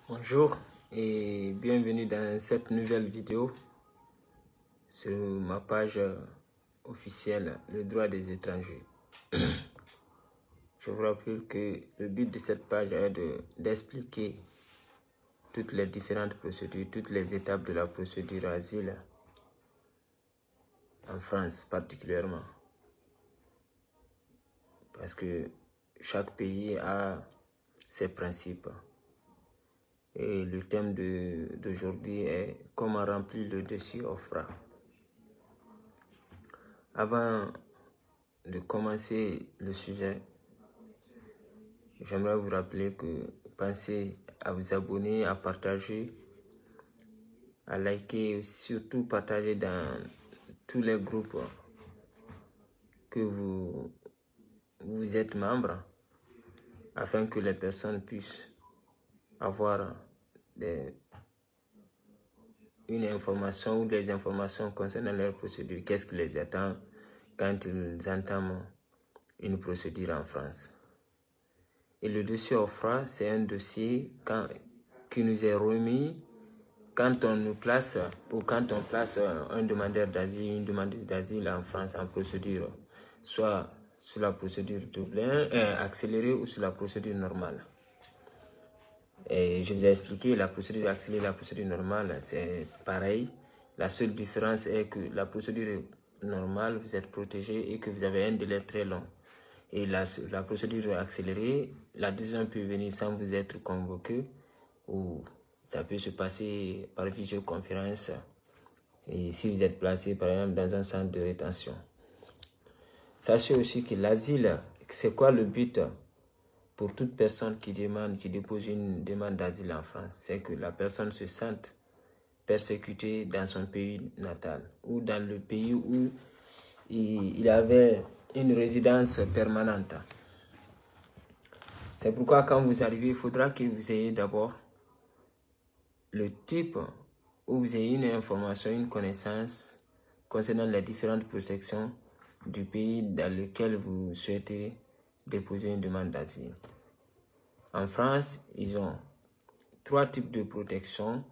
Bonjour et bienvenue dans cette nouvelle vidéo sur ma page officielle Le droit des étrangers. Je vous rappelle que le but de cette page est d'expliquer toutes les différentes procédures, toutes les étapes de la procédure asile en France particulièrement. Parce que chaque pays a ses principes. Et le thème d'aujourd'hui est comment remplir le dossier OFPRA. Avant de commencer le sujet, j'aimerais vous rappeler que pensez à vous abonner, à partager, à liker et surtout partager dans tous les groupes que vous êtes membre afin que les personnes puissent avoir une information ou des informations concernant leur procédure. Qu'est-ce qui les attend quand ils entament une procédure en France. Et le dossier OFPRA, c'est un dossier qui nous est remis quand on nous place ou quand on place un demandeur d'asile, une demandeuse d'asile en France en procédure, soit sur la procédure Dublin accélérée ou sur la procédure normale. Et je vous ai expliqué, la procédure accélérée et la procédure normale, c'est pareil. La seule différence est que la procédure normale, vous êtes protégé et que vous avez un délai très long. Et la procédure accélérée, la décision peut venir sans vous être convoqué ou ça peut se passer par visioconférence et si vous êtes placé par exemple dans un centre de rétention. Sachez aussi que l'asile, c'est quoi le but pour toute personne qui dépose une demande d'asile en France? C'est que la personne se sente persécutée dans son pays natal ou dans le pays où il avait une résidence permanente. C'est pourquoi quand vous arrivez, il faudra que vous ayez d'abord le type où vous ayez une information, une connaissance concernant les différentes protections du pays dans lequel vous souhaitez déposer une demande d'asile. En France, ils ont 3 types de protection,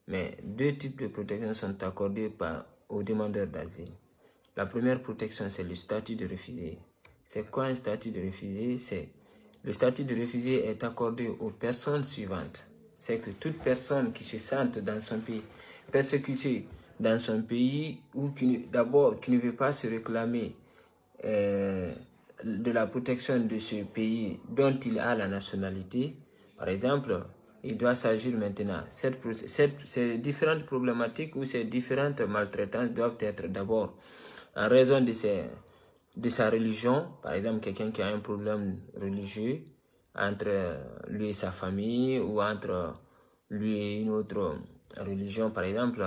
mais 2 types de protection sont accordés aux demandeurs d'asile. La première protection, c'est le statut de réfugié. C'est quoi un statut de réfugié? Le statut de réfugié est accordé aux personnes suivantes. C'est que toute personne qui se sente dans son pays persécutée dans son pays ou qui ne veut pas se réclamer de la protection de ce pays dont il a la nationalité, par exemple, il doit s'agir maintenant. Ces différentes problématiques ou ces différentes maltraitances doivent être d'abord en raison de sa religion, par exemple quelqu'un qui a un problème religieux entre lui et sa famille ou entre lui et une autre religion, par exemple,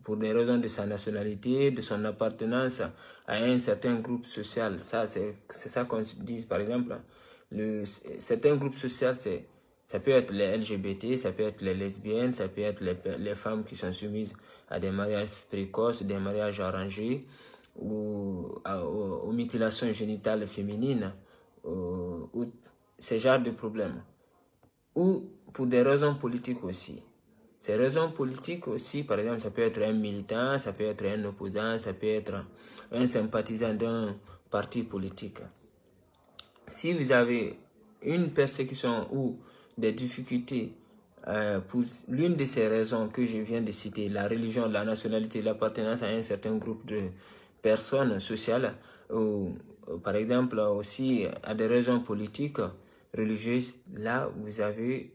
pour des raisons de sa nationalité, de son appartenance à un certain groupe social. Ça, c'est ça qu'on dit, par exemple, certain groupe social, ça peut être les LGBT, ça peut être les lesbiennes, ça peut être les femmes qui sont soumises à des mariages précoces, des mariages arrangés, ou aux mutilations génitales féminines, ou ce genre de problèmes. Ou pour des raisons politiques aussi. Ces raisons politiques aussi, par exemple, ça peut être un militant, ça peut être un opposant, ça peut être un sympathisant d'un parti politique. Si vous avez une persécution ou des difficultés pour l'une de ces raisons que je viens de citer, la religion, la nationalité, l'appartenance à un certain groupe de personnes sociales, ou par exemple aussi à des raisons politiques, religieuses, là vous avez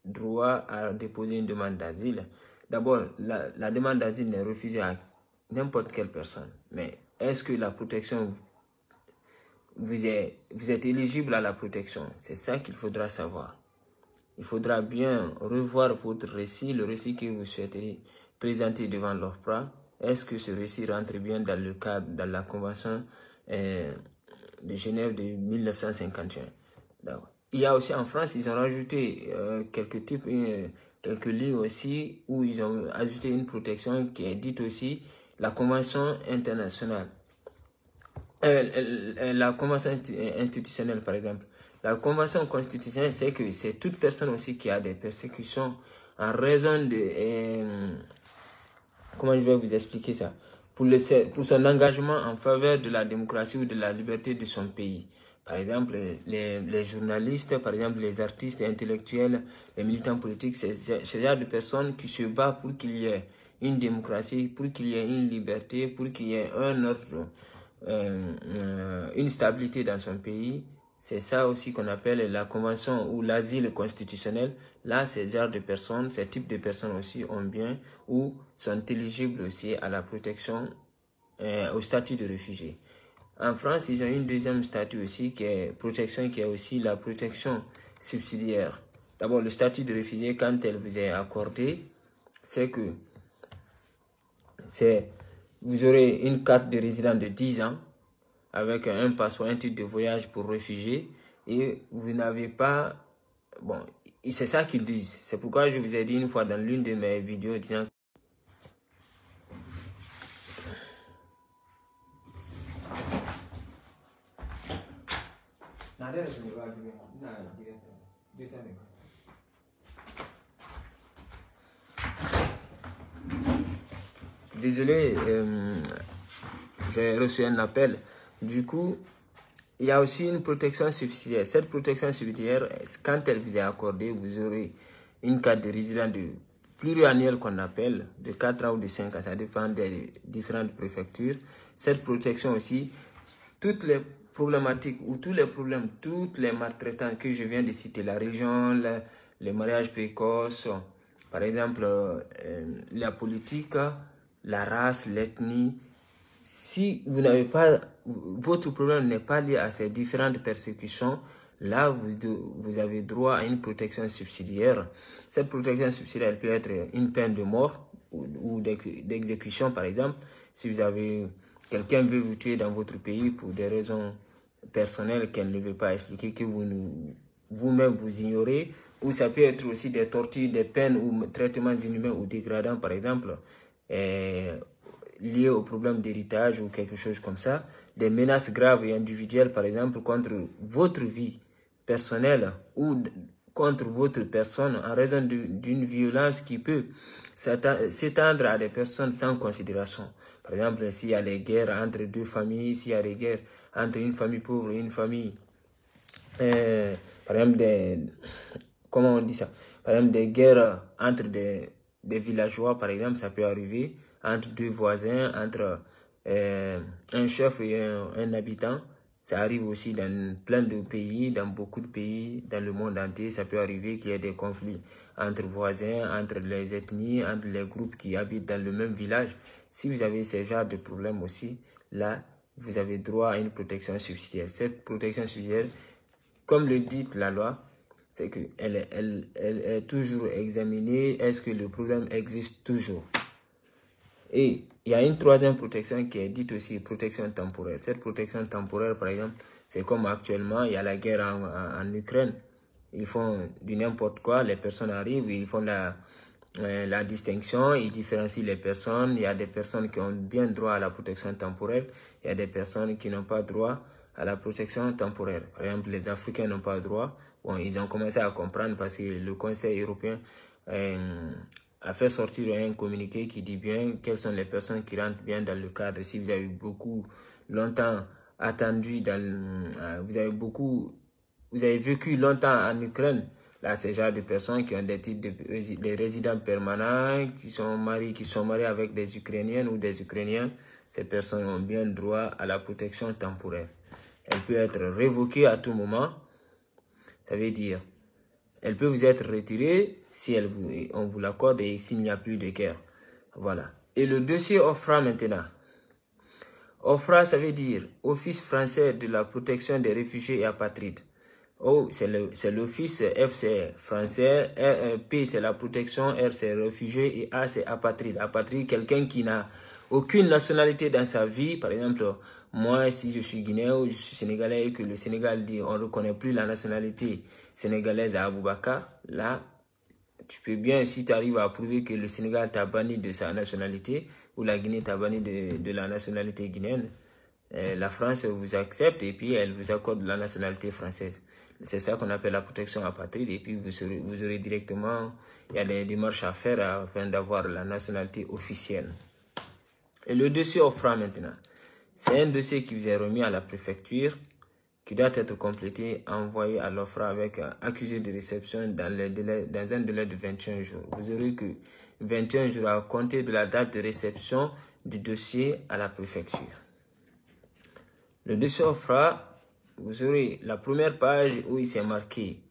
droit à déposer une demande d'asile. D'abord, la demande d'asile n'est refusée à n'importe quelle personne. Mais est-ce que la protection, vous êtes éligible à la protection? C'est ça qu'il faudra savoir. Il faudra bien revoir votre récit, le récit que vous souhaitez présenter devant l'OFPRA. Est-ce que ce récit rentre bien dans le cadre, dans la Convention de Genève de 1951? Il y a aussi en France, ils ont rajouté quelques lignes aussi, où ils ont ajouté une protection qui est dite aussi la Convention internationale. La Convention institutionnelle, par exemple. La Convention constitutionnelle, c'est que c'est toute personne aussi qui a des persécutions en raison de... comment je vais vous expliquer ça? Pour son engagement en faveur de la démocratie ou de la liberté de son pays. Par exemple, les journalistes, par exemple, les artistes et intellectuels, les militants politiques, c'est ce genre de personnes qui se battent pour qu'il y ait une démocratie, pour qu'il y ait une liberté, pour qu'il y ait un ordre, une stabilité dans son pays. C'est ça aussi qu'on appelle la convention ou l'asile constitutionnel. Là, ces genres de personnes, ces types de personnes aussi ont bien ou sont éligibles aussi à la protection, au statut de réfugié. En France, ils ont une deuxième statut aussi qui est protection, qui est aussi la protection subsidiaire. D'abord, le statut de réfugié, quand elle vous est accordée, c'est que vous aurez une carte de résident de 10 ans avec un passeport, un titre de voyage pour réfugiés et vous n'avez pas... Bon, c'est ça qu'ils disent. C'est pourquoi je vous ai dit une fois dans l'une de mes vidéos disant... Désolé, j'ai reçu un appel. Du coup, il y a aussi une protection subsidiaire. Cette protection subsidiaire, quand elle vous est accordée, vous aurez une carte de résident de pluriannuel qu'on appelle, de 4 ans ou de 5 ans, ça dépend des différentes préfectures. Cette protection aussi, toutes les problématiques ou tous les problèmes, toutes les maltraitances que je viens de citer, la région, les mariages précoces, par exemple, la politique, la race, l'ethnie. Si vous n'avez pas, votre problème n'est pas lié à ces différentes persécutions, là, vous avez droit à une protection subsidiaire. Cette protection subsidiaire, elle peut être une peine de mort ou d'exécution, par exemple. Si vous avez, quelqu'un veut vous tuer dans votre pays pour des raisons personnelles qu'elle ne veut pas expliquer, que vous-même vous ignorez, ou ça peut être aussi des tortures, des peines ou traitements inhumains ou dégradants, par exemple, liés au problème d'héritage ou quelque chose comme ça, des menaces graves et individuelles, par exemple, contre votre vie personnelle ou contre votre personne en raison d'une violence qui peut s'étendre à des personnes sans considération. Par exemple, s'il y a des guerres entre deux familles, s'il y a des guerres entre une famille pauvre et une famille, par exemple, comment on dit ça? Par exemple, des guerres entre des villageois, par exemple, ça peut arriver entre deux voisins, entre un chef et un habitant. Ça arrive aussi dans plein de pays, dans beaucoup de pays, dans le monde entier. Ça peut arriver qu'il y ait des conflits entre voisins, entre les ethnies, entre les groupes qui habitent dans le même village. Si vous avez ce genre de problème aussi, là, vous avez droit à une protection subsidiaire. Cette protection subsidiaire, comme le dit la loi, c'est qu'elle est toujours examinée. Est-ce que le problème existe toujours? Et il y a une troisième protection qui est dite aussi protection temporaire. Cette protection temporaire, par exemple, c'est comme actuellement, il y a la guerre en Ukraine. Ils font du n'importe quoi, les personnes arrivent, ils font la distinction, ils différencient les personnes. Il y a des personnes qui ont bien droit à la protection temporaire, il y a des personnes qui n'ont pas droit à la protection temporaire. Par exemple, les Africains n'ont pas droit. Bon, ils ont commencé à comprendre parce que le Conseil européen a fait sortir un communiqué qui dit bien quelles sont les personnes qui rentrent bien dans le cadre. Si vous avez longtemps attendu, vous avez vécu longtemps en Ukraine, là c'est genre de personnes qui ont des titres de résidents permanents, qui sont mariés avec des Ukrainiennes ou des Ukrainiens. Ces personnes ont bien droit à la protection temporaire. Elle peut être révoquée à tout moment. Ça veut dire, elle peut vous être retirée si on vous l'accorde et s'il n'y a plus de guerre. Voilà. Et le dossier OFPRA maintenant. OFPRA, ça veut dire Office français de la protection des réfugiés et apatrides. O, c'est l'office FCR français, P c'est la protection, R c'est réfugié et A c'est apatride. Apatride, quelqu'un qui n'a aucune nationalité dans sa vie. Par exemple, moi si je suis guinéen ou je suis sénégalais et que le Sénégal dit on ne reconnaît plus la nationalité sénégalaise à Aboubakar, là tu peux bien, si tu arrives à prouver que le Sénégal t'a banni de sa nationalité ou la Guinée t'a banni de la nationalité guinéenne, la France vous accepte et puis elle vous accorde la nationalité française. C'est ça qu'on appelle la protection apatride. Et puis vous aurez directement, il y a des démarches à faire afin d'avoir la nationalité officielle. Et le dossier OFRA maintenant, c'est un dossier qui vous est remis à la préfecture, qui doit être complété, envoyé à l'OFRA avec accusé de réception dans un délai de 21 jours. Vous aurez que 21 jours à compter de la date de réception du dossier à la préfecture. Le dossier OFRA, vous aurez la première page où il s'est marqué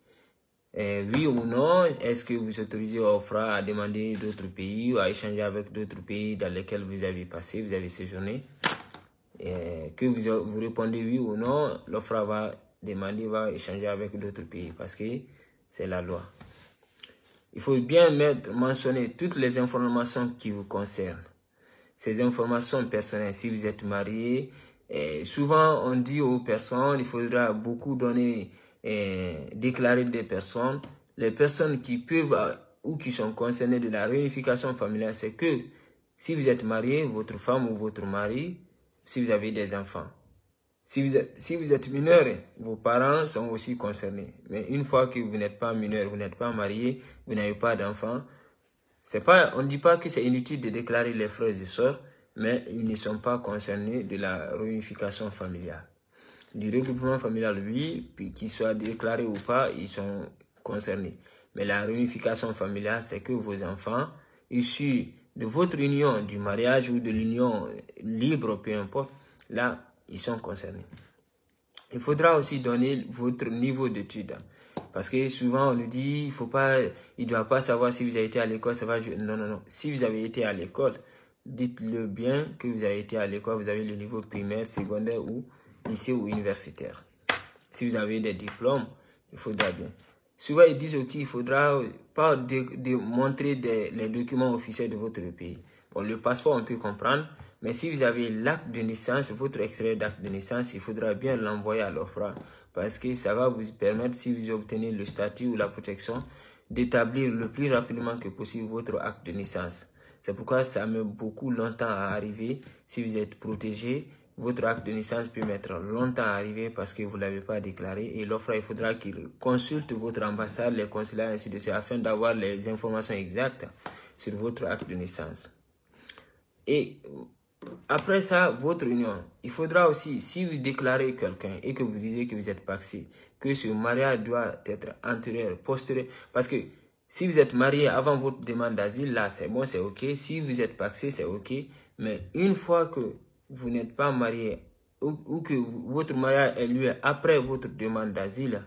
oui ou non, est-ce que vous autorisez OFRA à demander d'autres pays ou à échanger avec d'autres pays dans lesquels vous avez passé, vous avez séjourné. Que vous répondez oui ou non, l'OFRA va va échanger avec d'autres pays parce que c'est la loi. Il faut bien mentionner toutes les informations qui vous concernent. Ces informations personnelles, si vous êtes marié, souvent on dit aux personnes, il faudra beaucoup donner, déclarer des personnes. Les personnes qui peuvent ou qui sont concernées de la réunification familiale, c'est que si vous êtes marié, votre femme ou votre mari, si vous avez des enfants. Si vous êtes mineur, vos parents sont aussi concernés. Mais une fois que vous n'êtes pas mineur, vous n'êtes pas marié, vous n'avez pas d'enfants, on ne dit pas que c'est inutile de déclarer les frères et sœurs, mais ils ne sont pas concernés de la réunification familiale. Du regroupement familial, oui, puis qu'ils soient déclarés ou pas, ils sont concernés. Mais la réunification familiale, c'est que vos enfants, issus de votre union, du mariage ou de l'union libre, peu importe, là, ils sont concernés. Il faudra aussi donner votre niveau d'études. Parce que souvent, on nous dit, il ne doit pas savoir si vous avez été à l'école, ça va jouer. Non, non, non. Si vous avez été à l'école, dites-le bien que vous avez été à l'école, vous avez le niveau primaire, secondaire ou lycée ou universitaire. Si vous avez des diplômes, il faudra bien. Souvent, ils disent qu'il ne faudra pas montrer les documents officiels de votre pays. Bon, le passeport, on peut comprendre. Mais si vous avez l'acte de naissance, votre extrait d'acte de naissance, il faudra bien l'envoyer à l'OFRA. Parce que ça va vous permettre, si vous obtenez le statut ou la protection, d'établir le plus rapidement que possible votre acte de naissance. C'est pourquoi ça met beaucoup longtemps à arriver. Si vous êtes protégé, votre acte de naissance peut mettre longtemps à arriver parce que vous ne l'avez pas déclaré. Et l'OFRA, il faudra qu'il consulte votre ambassade, les consulats, ainsi de suite, afin d'avoir les informations exactes sur votre acte de naissance. Et après ça, votre union, il faudra aussi, si vous déclarez quelqu'un et que vous disiez que vous êtes paxé, que ce mariage doit être antérieur, postérieur, parce que si vous êtes marié avant votre demande d'asile, là c'est bon, c'est ok. Si vous êtes paxé, c'est ok. Mais une fois que vous n'êtes pas marié ou que votre mariage est lieu après votre demande d'asile,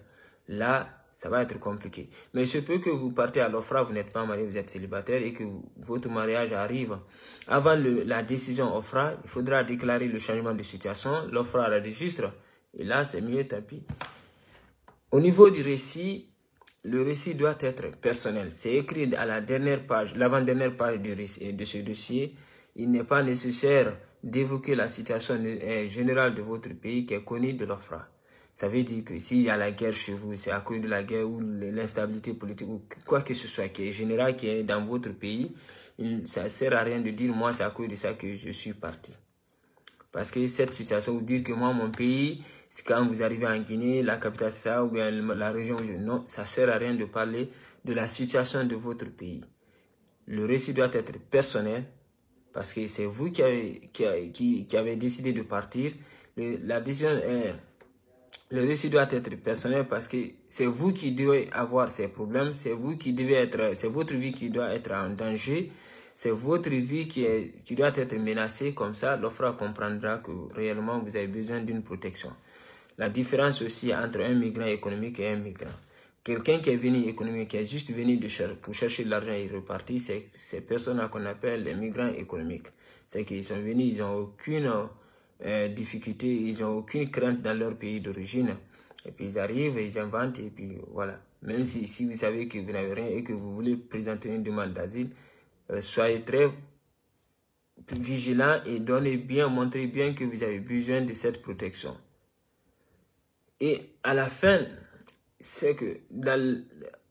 là, ça va être compliqué. Mais il se peut que vous partez à l'OFRA, vous n'êtes pas marié, vous êtes célibataire et que votre mariage arrive avant la décision OFRA, il faudra déclarer le changement de situation, l'OFRA enregistre et là c'est mieux, tant pis. Au niveau du récit, le récit doit être personnel. C'est écrit à la dernière page, l'avant-dernière page de ce dossier. Il n'est pas nécessaire d'évoquer la situation générale de votre pays qui est connue de l'OFRA. Ça veut dire que s'il y a la guerre chez vous, c'est à cause de la guerre ou l'instabilité politique ou quoi que ce soit qui est général, qui est dans votre pays, ça ne sert à rien de dire moi c'est à cause de ça que je suis parti. Parce que cette situation, vous dire que moi, mon pays, c'est quand vous arrivez en Guinée, la capitale c'est ça, ou bien la région, non, ça ne sert à rien de parler de la situation de votre pays. Le récit doit être personnel, parce que c'est vous qui avez décidé de partir. Le récit doit être personnel parce que c'est vous qui devez avoir ces problèmes, c'est votre vie qui doit être en danger, c'est votre vie qui doit être menacée. Comme ça, l'OFRA comprendra que réellement vous avez besoin d'une protection. La différence aussi entre un migrant économique et un migrant. Quelqu'un qui est venu économique, qui est juste venu pour chercher de l'argent et repartir, c'est ces personnes qu'on appelle les migrants économiques. C'est qu'ils sont venus, ils n'ont aucune difficulté, ils n'ont aucune crainte dans leur pays d'origine. Et puis ils arrivent, ils inventent, et puis voilà. Même si vous savez que vous n'avez rien et que vous voulez présenter une demande d'asile, soyez très vigilant et montrez bien que vous avez besoin de cette protection. Et à la fin, c'est que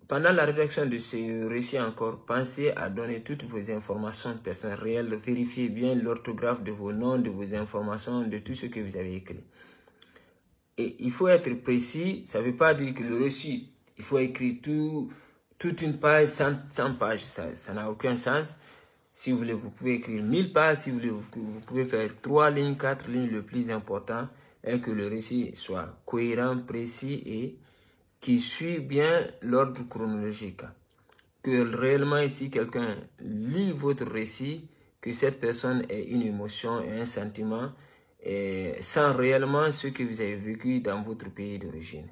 pendant la rédaction de ce récit encore, pensez à donner toutes vos informations personnelles réelles, vérifiez bien l'orthographe de vos noms, de vos informations, de tout ce que vous avez écrit. Et il faut être précis, ça ne veut pas dire que le reçu, il faut écrire toute une page, 100 pages, ça n'a aucun sens. Si vous voulez, vous pouvez écrire 1000 pages, si vous voulez, vous pouvez faire 3 lignes, 4 lignes. Le plus important est que le récit soit cohérent, précis et qui suit bien l'ordre chronologique. Que réellement ici, quelqu'un lit votre récit, que cette personne ait une émotion et un sentiment, et sans réellement ce que vous avez vécu dans votre pays d'origine.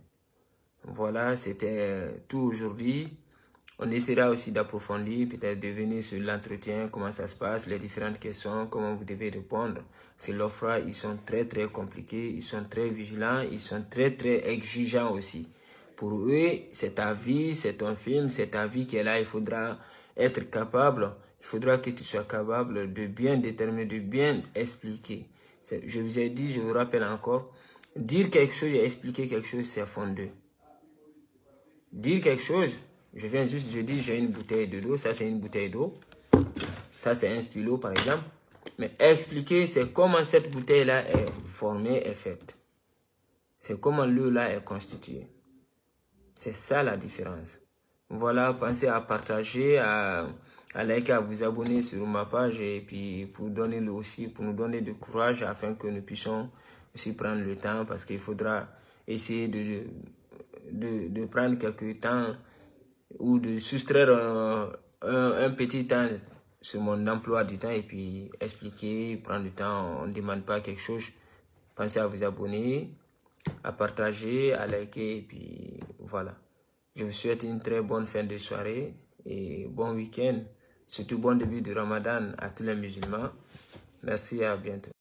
Voilà, c'était tout aujourd'hui. On essaiera aussi d'approfondir, peut-être de venir sur l'entretien, comment ça se passe, les différentes questions, comment vous devez répondre. C'est l'OFRA, ils sont très compliqués, ils sont très vigilants, ils sont très exigeants aussi. Pour eux, c'est ta vie, c'est ton film, c'est ta vie qui est là, il faudra être capable, il faudra que tu sois capable de bien déterminer, de bien expliquer. Je vous ai dit, je vous rappelle encore, dire quelque chose et expliquer quelque chose, c'est fondé. Dire quelque chose, je dis j'ai une bouteille d'eau, ça c'est une bouteille d'eau, ça c'est un stylo par exemple, mais expliquer c'est comment cette bouteille là est formée, est faite, c'est comment l'eau là est constituée, c'est ça la différence. Voilà, pensez à partager, à liker, à vous abonner sur ma page et puis pour nous donner du courage afin que nous puissions aussi prendre le temps, parce qu'il faudra essayer de prendre quelques temps ou de soustraire un petit temps sur mon emploi du temps et puis expliquer, prendre le temps. On ne demande pas quelque chose. Pensez à vous abonner, à partager, à liker et puis voilà. Je vous souhaite une très bonne fin de soirée et bon week-end. Surtout bon début de Ramadan à tous les musulmans. Merci et à bientôt.